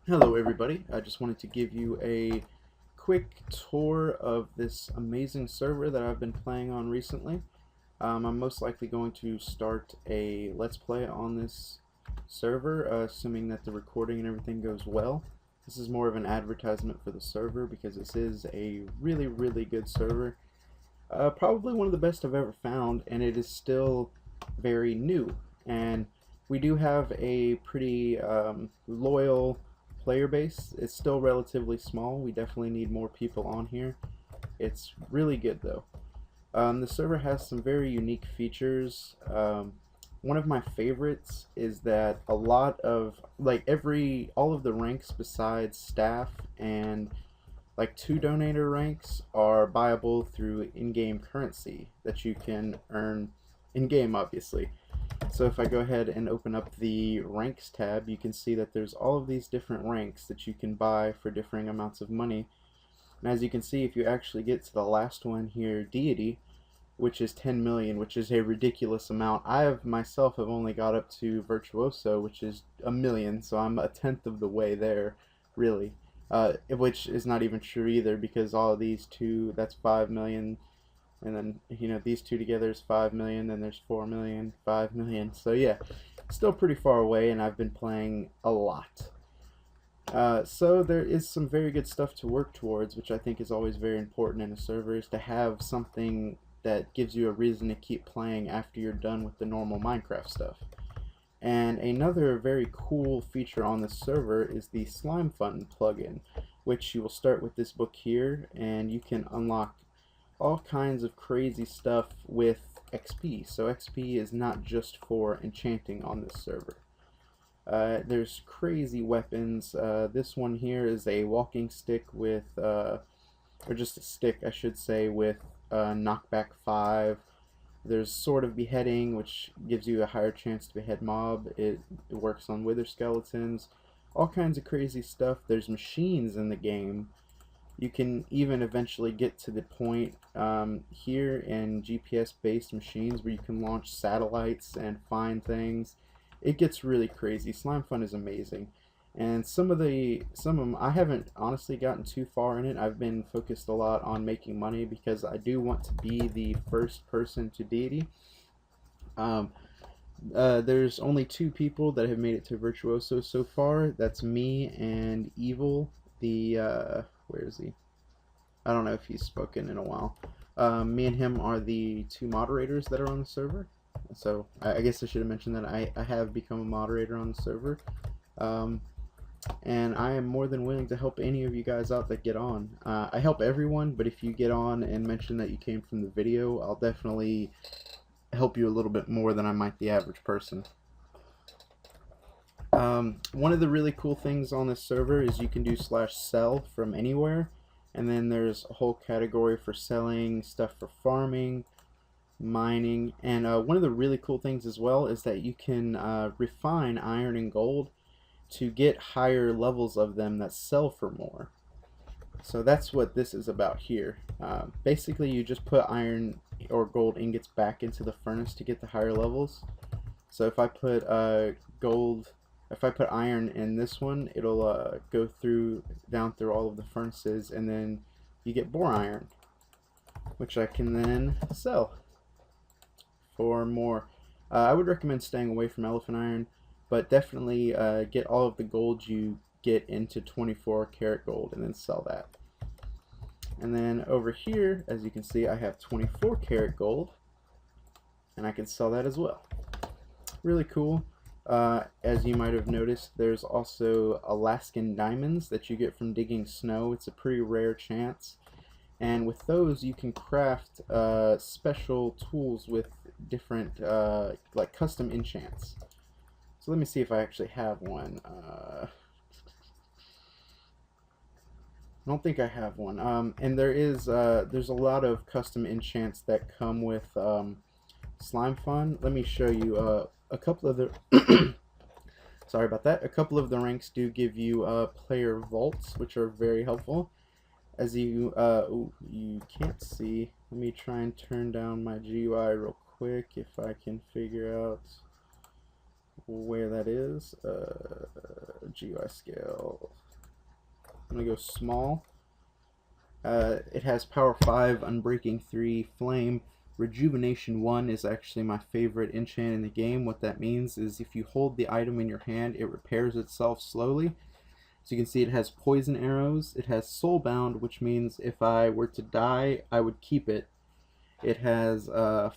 Hello everybody, I just wanted to give you a quick tour of this amazing server that I've been playing on recently. I'm most likely going to start a Let's Play on this server, assuming that the recording and everything goes well. This is more of an advertisement for the server because this is a really good server. Probably one of the best I've ever found, and it is still very new. And we do have a pretty loyal player base. It's still relatively small. We definitely need more people on here. It's really good though. The server has some very unique features. One of my favorites is that a lot of all of the ranks besides staff and like two donator ranks are buyable through in-game currency that you can earn in-game, obviously. So if I go ahead and open up the ranks tab, you can see that there's all of these different ranks that you can buy for differing amounts of money. And as you can see, if you actually get to the last one here, deity, which is 10 million, which is a ridiculous amount. I myself have only got up to virtuoso, which is a million, so I'm a tenth of the way there, really. Which is not even true either, because all of these two, that's 5 million, and then these two together is 5 million, then there's 4 million, 5 million. So yeah, still pretty far away, and I've been playing a lot. So there is some very good stuff to work towards, which I think is always very important in a server, is to have something that gives you a reason to keep playing after you're done with the normal Minecraft stuff. And another very cool feature on this server is the Slimefun plugin, which you will start with this book here, and you can unlock all kinds of crazy stuff with XP. So XP is not just for enchanting on this server. There's crazy weapons. This one here is a walking stick with, or just a stick, I should say, with knockback 5. There's Sword of Beheading, which gives you a higher chance to behead mob. It works on wither skeletons. All kinds of crazy stuff. There's machines in the game. You can even eventually get to the point here in GPS-based machines where you can launch satellites and find things. It gets really crazy. Slimefun is amazing, and some of them I haven't honestly gotten too far in it. I've been focused a lot on making money because I do want to be the first person to deity. Um, there's only two people that have made it to virtuoso so far. That's me and Evil. Where is he? I don't know if he's spoken in a while. Me and him are the two moderators that are on the server. So I guess I should have mentioned that I have become a moderator on the server. Um, and I am more than willing to help any of you guys out that get on. I help everyone, but if you get on and mention that you came from the video, I'll definitely help you a little bit more than I might the average person. One of the really cool things on this server is you can do /sell from anywhere, and then there's a whole category for selling stuff for farming, mining, and one of the really cool things as well is that you can refine iron and gold to get higher levels of them that sell for more. So that's what this is about here. Basically, you just put iron or gold ingots back into the furnace to get the higher levels. So if I put if I put iron in this one, it'll go down through all of the furnaces, and then you get more iron, which I can then sell for more. I would recommend staying away from elephant iron, but definitely get all of the gold you get into 24 karat gold and then sell that. And then over here, as you can see, I have 24 karat gold, and I can sell that as well. Really cool. As you might have noticed, there's also Alaskan diamonds that you get from digging snow. It's a pretty rare chance. And with those, you can craft special tools with different, like custom enchants. So let me see if I actually have one. I don't think I have one. And there's a lot of custom enchants that come with Slimefun. Let me show you a couple of the. Sorry about that. A couple of the ranks do give you player vaults, which are very helpful. As you can't see. Let me try and turn down my GUI real quick if I can figure out where that is. GUI scale. I'm gonna go small. It has power 5, unbreaking 3, flame. Rejuvenation 1 is actually my favorite enchant in the game. What that means is if you hold the item in your hand, it repairs itself slowly. So you can see it has poison arrows. It has soulbound, which means if I were to die, I would keep it. It has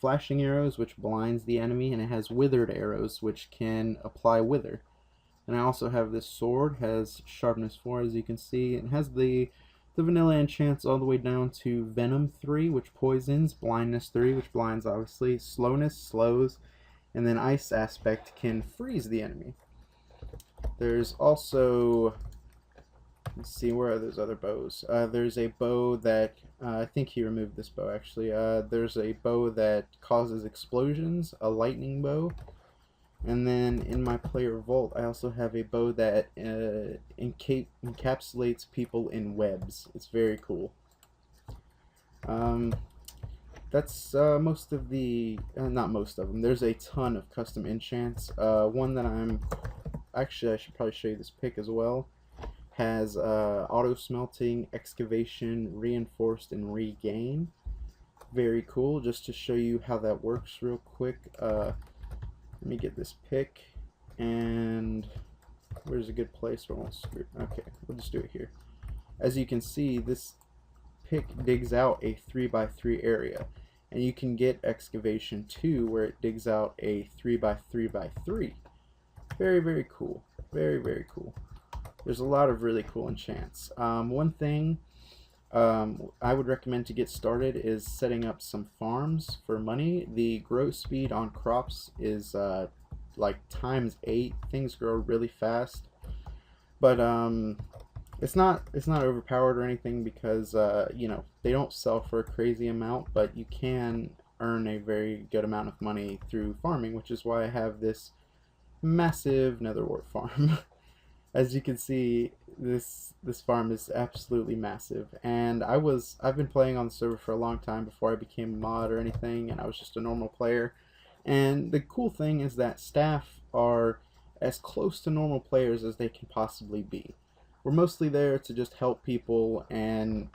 flashing arrows, which blinds the enemy, and it has withered arrows, which can apply wither. And I also have this sword, has sharpness 4, as you can see. It has the vanilla enchants all the way down to venom 3, which poisons, blindness 3, which blinds obviously, slowness slows, and then ice aspect can freeze the enemy. There's also, let's see, where are those other bows? There's a bow that, I think he removed this bow actually. There's a bow that causes explosions, a lightning bow. And then in my player vault, I also have a bow that encapsulates people in webs. It's very cool. That's most of the, not most of them. There's a ton of custom enchants. One that actually I should probably show you this pick as well. Has auto smelting, excavation, reinforced, and regain. Very cool. Just to show you how that works real quick. Let me get this pick, and where's a good place where I won't screw? Okay, we'll just do it here. As you can see, this pick digs out a 3x3 area, and you can get excavation 2 where it digs out a 3x3x3. Very, very cool. Very, very cool. There's a lot of really cool enchants. One thing I would recommend to get started is setting up some farms for money. The growth speed on crops is like ×8. Things grow really fast, but it's not overpowered or anything because you know, they don't sell for a crazy amount, but you can earn a very good amount of money through farming, which is why I have this massive netherwort farm. As you can see, this farm is absolutely massive, and I've been playing on the server for a long time before I became a mod or anything, and I was just a normal player. And the cool thing is that staff are as close to normal players as they can possibly be. We're mostly there to just help people and,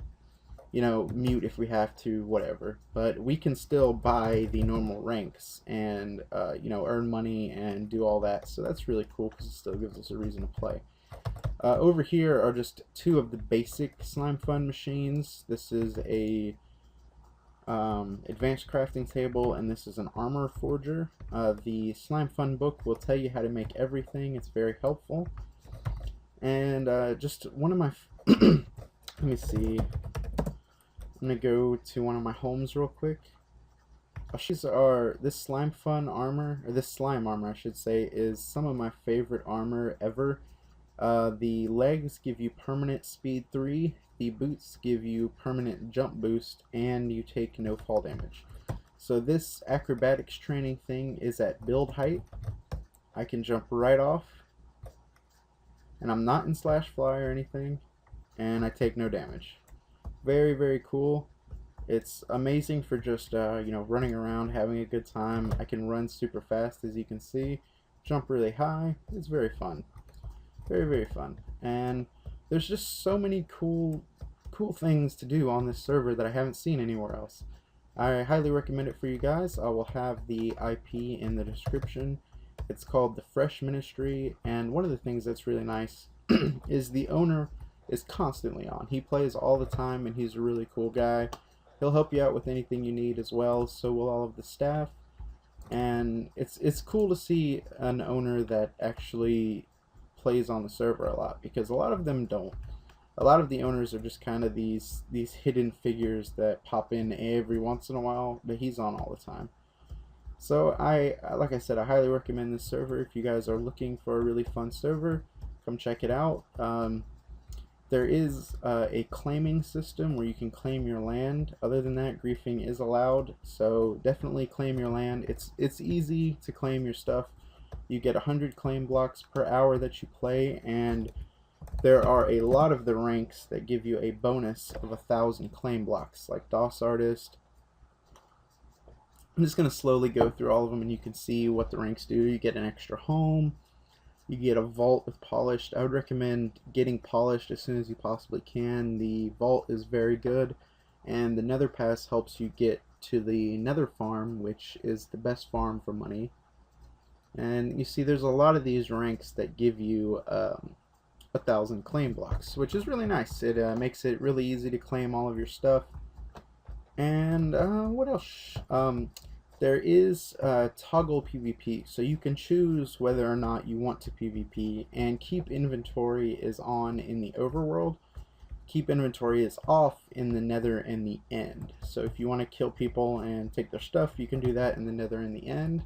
you know, mute if we have to, whatever. But we can still buy the normal ranks and, you know, earn money and do all that. So that's really cool because it still gives us a reason to play. Over here are just 2 of the basic Slimefun machines. This is a advanced crafting table, and this is an armor forger. The Slimefun book will tell you how to make everything. It's very helpful. And just one of my let me see. I'm gonna go to one of my homes real quick. This Slimefun armor, or this slime armor I should say, is some of my favorite armor ever. The legs give you permanent speed 3, the boots give you permanent jump boost, and you take no fall damage. So this acrobatics training thing is at build height. I can jump right off, and I'm not in slash fly or anything, and I take no damage. Very, very cool. It's amazing for just you know, running around, having a good time. I can run super fast, as you can see, jump really high. It's very fun. Very, very fun. And there's just so many cool things to do on this server that I haven't seen anywhere else. I highly recommend it for you guys. I will have the IP in the description. It's called the Fresh Ministry, and one of the things that's really nice is the owner is constantly on. He plays all the time, and he's a really cool guy. He'll help you out with anything you need as well, so will all of the staff. And it's cool to see an owner that actually plays on the server a lot, because a lot of them don't. A lot of the owners are just kind of these hidden figures that pop in every once in a while, but he's on all the time. So like I said, I highly recommend this server. If you guys are looking for a really fun server, come check it out. There is a claiming system where you can claim your land. Other than that, griefing is allowed, so definitely claim your land. It's easy to claim your stuff. You get 100 claim blocks per hour that you play, and there are a lot of the ranks that give you a bonus of 1,000 claim blocks, like DOS Artist. I'm just going to slowly go through all of them, and you can see what the ranks do. You get an extra home, You get a vault with polished. I would recommend getting polished as soon as you possibly can. The vault is very good, and the nether pass helps you get to the nether farm, which is the best farm for money. And you see there's a lot of these ranks that give you 1,000 claim blocks, which is really nice. It makes it really easy to claim all of your stuff. And what else? There is toggle PvP, so you can choose whether or not you want to PvP, and keep inventory is on in the overworld. Keep inventory is off in the nether and the end. So if you want to kill people and take their stuff, you can do that in the nether and the end.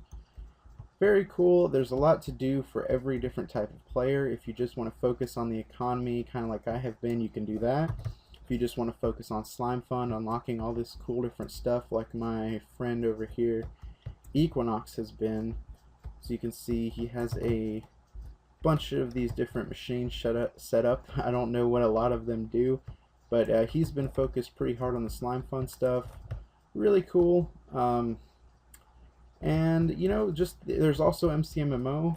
Very cool. There's a lot to do for every different type of player. If you just want to focus on the economy, kind of like I have been, you can do that. If you just want to focus on Slimefun, unlocking all this cool different stuff like my friend over here, Equinox, has been. So you can see he has a bunch of these different machines set up. I don't know what a lot of them do, but he's been focused pretty hard on the Slimefun stuff. Really cool. And you know, just there's also MCMMO,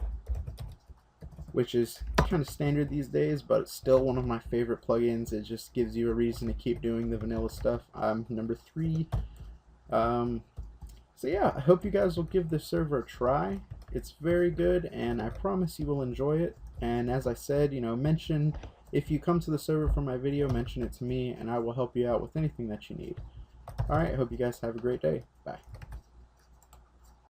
which is kind of standard these days, but it's still one of my favorite plugins. It just gives you a reason to keep doing the vanilla stuff. I'm number 3. So yeah, I hope you guys will give this server a try. It's very good, and I promise you will enjoy it. And as I said, you know, mention, if you come to the server for my video, mention it to me, and I will help you out with anything that you need. Alright, I hope you guys have a great day. Bye.